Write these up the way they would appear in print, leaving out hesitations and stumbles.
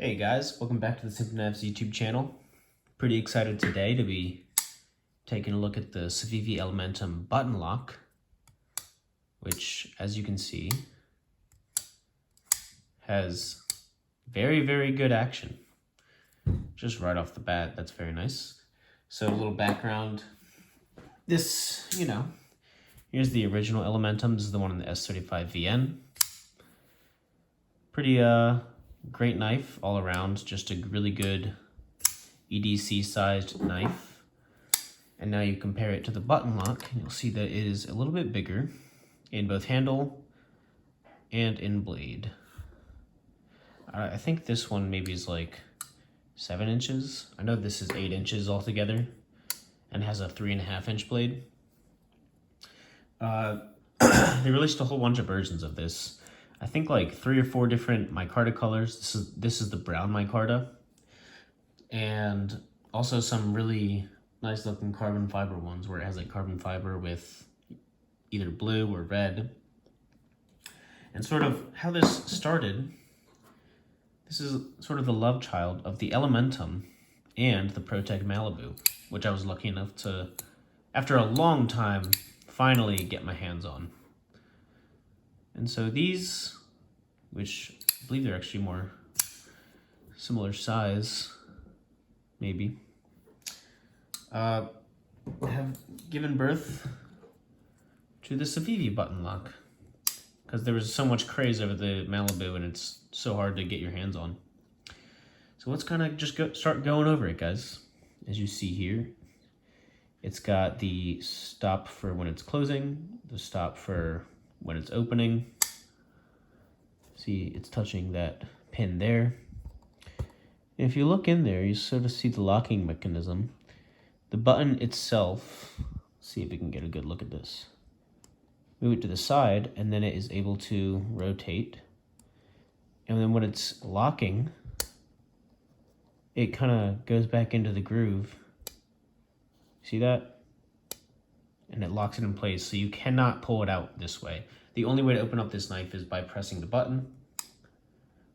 Hey guys, welcome back to the Simple Knives YouTube channel. Pretty excited today to be taking a look at the Civivi Elementum button lock, which, as you can see, has very good action. Just right off the bat, that's very nice. So a little background. This, here's the original Elementum. This is the one in the S35VN. Pretty, great knife all around, just a really good EDC sized knife. And now you compare it to the button lock, and you'll see that it is a little bit bigger in both handle and in blade. I think this one maybe is like 7 inches. I know this is 8 inches altogether and has a 3.5 inch blade. They released a whole bunch of versions of this. I think like 3 or 4 different micarta colors. This is the brown micarta, and also some really nice looking carbon fiber ones where it has like carbon fiber with either blue or red. And sort of how this started, this is sort of the love child of the Elementum and the Protect Malibu, which I was lucky enough to, after a long time, finally get my hands on. And so these, which I believe they're actually more similar size, maybe, have given birth to the Civivi button lock, because there was so much craze over the Malibu and it's so hard to get your hands on. So let's kind of just start going over it, guys. As you see here, it's got the stop for when it's closing, the stop for when it's opening. See, it's touching that pin there. And if you look in there, you sort of see the locking mechanism. The button itself, let's see if we can get a good look at this. Move it to the side, and then it is able to rotate. And then when it's locking, it kind of goes back into the groove. See that? And it locks it in place, so you cannot pull it out this way. The only way to open up this knife is by pressing the button,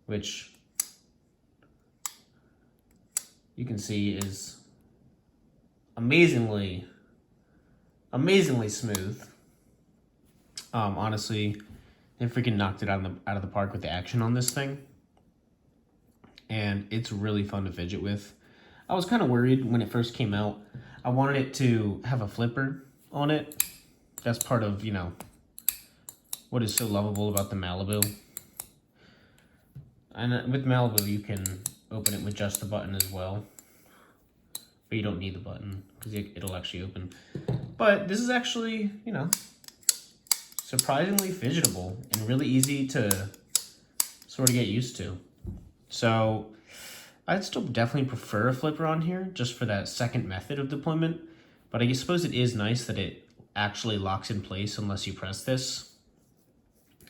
which you can see is amazingly smooth. Honestly, they freaking knocked it out of the park with the action on this thing, and it's really fun to fidget with. I was kind of worried when it first came out. I wanted it to have a flipper on it. That's part of, what is so lovable about the Malibu. And with Malibu, you can open it with just the button as well. But you don't need the button, because it'll actually open. But this is actually, surprisingly fidgetable and really easy to sort of get used to. So I'd still definitely prefer a flipper on here, just for that second method of deployment. But I suppose it is nice that it actually locks in place unless you press this.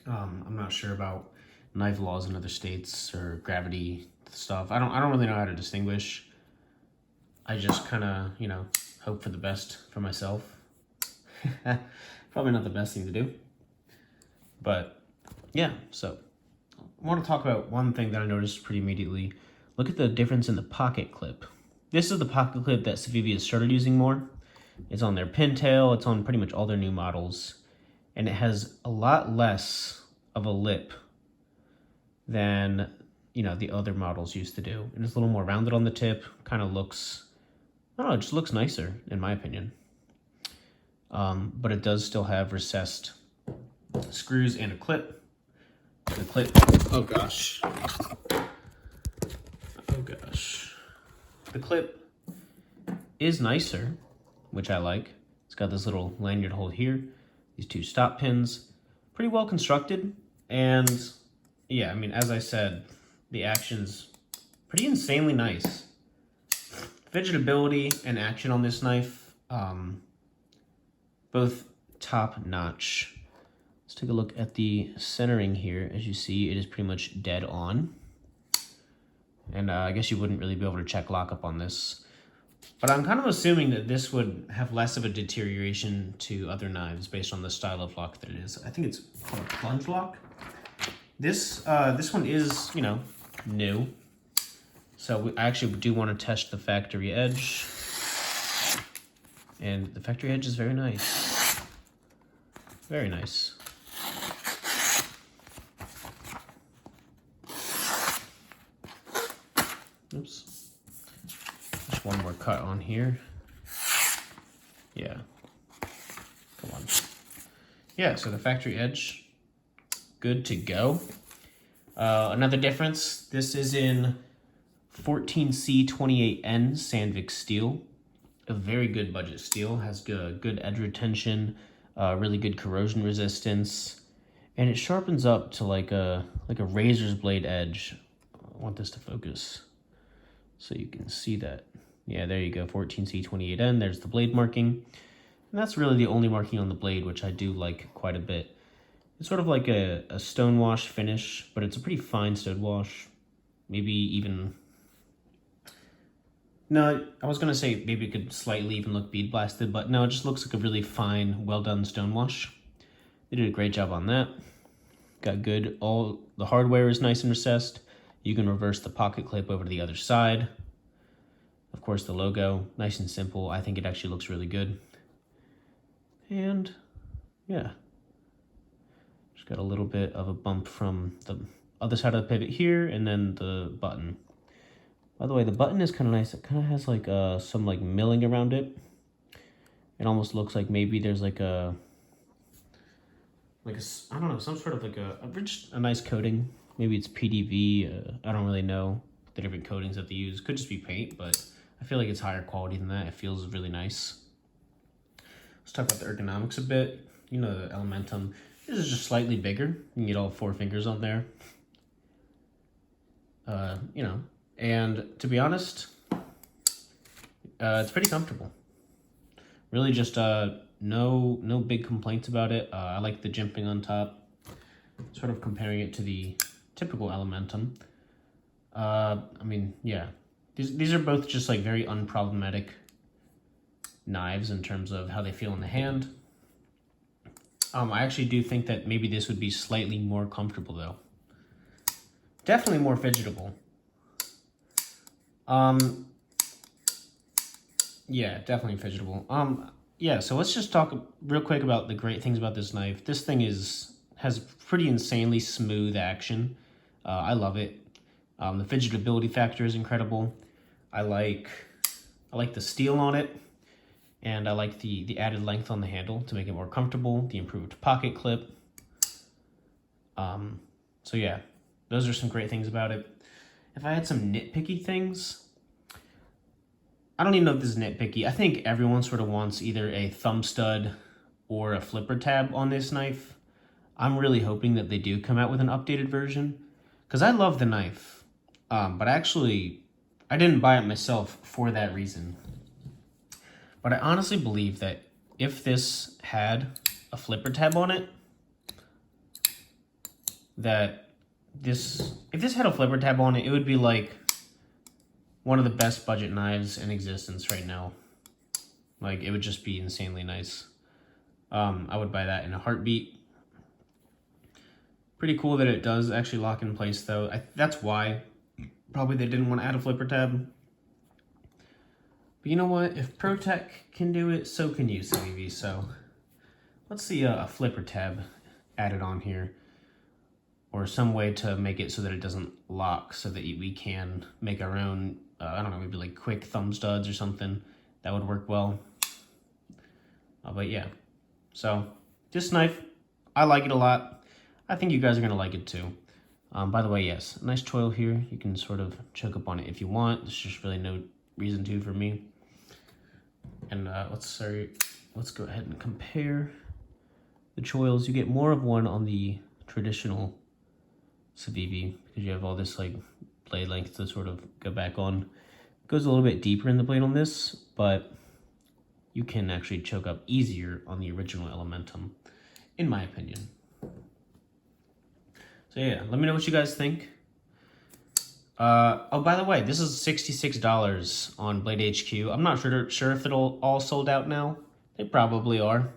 I'm not sure about knife laws in other states or gravity stuff. I don't really know how to distinguish. I just kind of, hope for the best for myself. Probably not the best thing to do. But yeah, so I want to talk about one thing that I noticed pretty immediately. Look at the difference in the pocket clip. This is the pocket clip that Civivi has started using more. It's on their pintail, it's on pretty much all their new models, and it has a lot less of a lip than, the other models used to do. And it's a little more rounded on the tip, kind of looks, I don't know, it just looks nicer, in my opinion. But it does still have recessed screws and a clip. The clip, oh gosh. The clip is nicer, which I like. It's got this little lanyard hole here, these 2 stop pins, pretty well constructed. And yeah, as I said, the action's pretty insanely nice. Fidgetability and action on this knife, both top notch. Let's take a look at the centering here. As you see, it is pretty much dead on. And I guess you wouldn't really be able to check lockup on this. But I'm kind of assuming that this would have less of a deterioration to other knives based on the style of lock that it is. I think it's called a plunge lock. This one is, new. So I actually do want to test the factory edge. And the factory edge is very nice. Very nice. Oops. Just one more cut on here. Yeah. Come on. Yeah, so the factory edge, good to go. Another difference, this is in 14C28N Sandvik steel. A very good budget steel, has good edge retention, really good corrosion resistance, and it sharpens up to like a razor's blade edge. I want this to focus so you can see that. Yeah, there you go, 14C28N, there's the blade marking. And that's really the only marking on the blade, which I do like quite a bit. It's sort of like a stone wash finish, but it's a pretty fine stone wash. Maybe even... No, I was going to say maybe it could slightly even look bead blasted, but no, it just looks like a really fine, well done stone wash. They did a great job on that. Got good, all the hardware is nice and recessed. You can reverse the pocket clip over to the other side. Of course, the logo, nice and simple. I think it actually looks really good. And yeah, just got a little bit of a bump from the other side of the pivot here, and then the button. By the way, the button is kind of nice. It kind of has like some like milling around it. It almost looks like maybe there's like a I don't know, some sort of like a nice coating. Maybe it's PDV. I don't really know the different coatings that they use. Could just be paint, but I feel like it's higher quality than that. It feels really nice. Let's talk about the ergonomics a bit. You know, the Elementum. This is just slightly bigger. You can get all 4 fingers on there. You know, and to be honest, it's pretty comfortable. Really just no big complaints about it. I like the jimping on top. Sort of comparing it to the typical Elementum. I mean, yeah. These are both just like very unproblematic knives in terms of how they feel in the hand. I actually do think that maybe this would be slightly more comfortable though. Definitely more fidgetable. Yeah, definitely fidgetable. Yeah, so let's just talk real quick about the great things about this knife. This thing has pretty insanely smooth action. I love it. The fidgetability factor is incredible. I like the steel on it. And I like the added length on the handle to make it more comfortable, the improved pocket clip. So yeah, those are some great things about it. If I had some nitpicky things, I don't even know if this is nitpicky. I think everyone sort of wants either a thumb stud or a flipper tab on this knife. I'm really hoping that they do come out with an updated version, because I love the knife. But actually, I didn't buy it myself for that reason. But I honestly believe that if this had a flipper tab on it, if this had a flipper tab on it, it would be like one of the best budget knives in existence right now. Like, it would just be insanely nice. I would buy that in a heartbeat. Pretty cool that it does actually lock in place though. That's why probably they didn't want to add a flipper tab. But you know what? If ProTech can do it, so can you, Civivi. So let's see a flipper tab added on here, or some way to make it so that it doesn't lock, so that we can make our own, I don't know, maybe like quick thumb studs or something. That would work well. But yeah, so this knife, I like it a lot. I think you guys are going to like it too. By the way, yes, nice choil here. You can sort of choke up on it if you want. There's just really no reason to for me. And let's go ahead and compare the choils. You get more of one on the traditional Civivi because you have all this like blade length to sort of go back on. It goes a little bit deeper in the blade on this, but you can actually choke up easier on the original Elementum, in my opinion. So yeah, let me know what you guys think. Oh, by the way, this is $66 on Blade HQ. I'm not sure if it'll all sold out now. They probably are.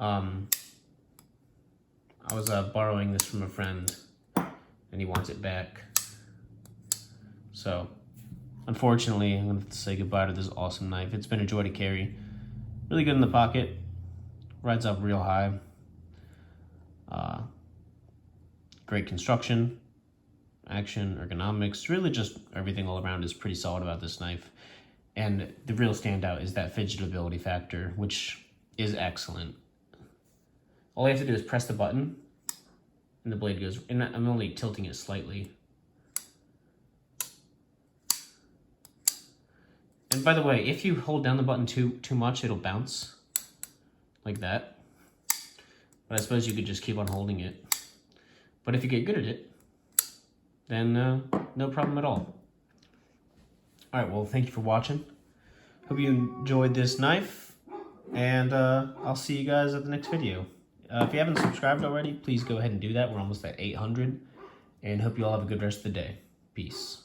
I was borrowing this from a friend, and he wants it back. So So, unfortunately, I'm going to have to say goodbye to this awesome knife. It's been a joy to carry. Really good in the pocket. Rides up real high. Great construction, action, ergonomics. Really just everything all around is pretty solid about this knife. And the real standout is that fidgetability factor, which is excellent. All I have to do is press the button, and the blade goes, and I'm only tilting it slightly. And by the way, if you hold down the button too much, it'll bounce, like that. But I suppose you could just keep on holding it. But if you get good at it, then no problem at all. Alright, well, thank you for watching. Hope you enjoyed this knife, and I'll see you guys at the next video. If you haven't subscribed already, please go ahead and do that. We're almost at 800, and hope you all have a good rest of the day. Peace.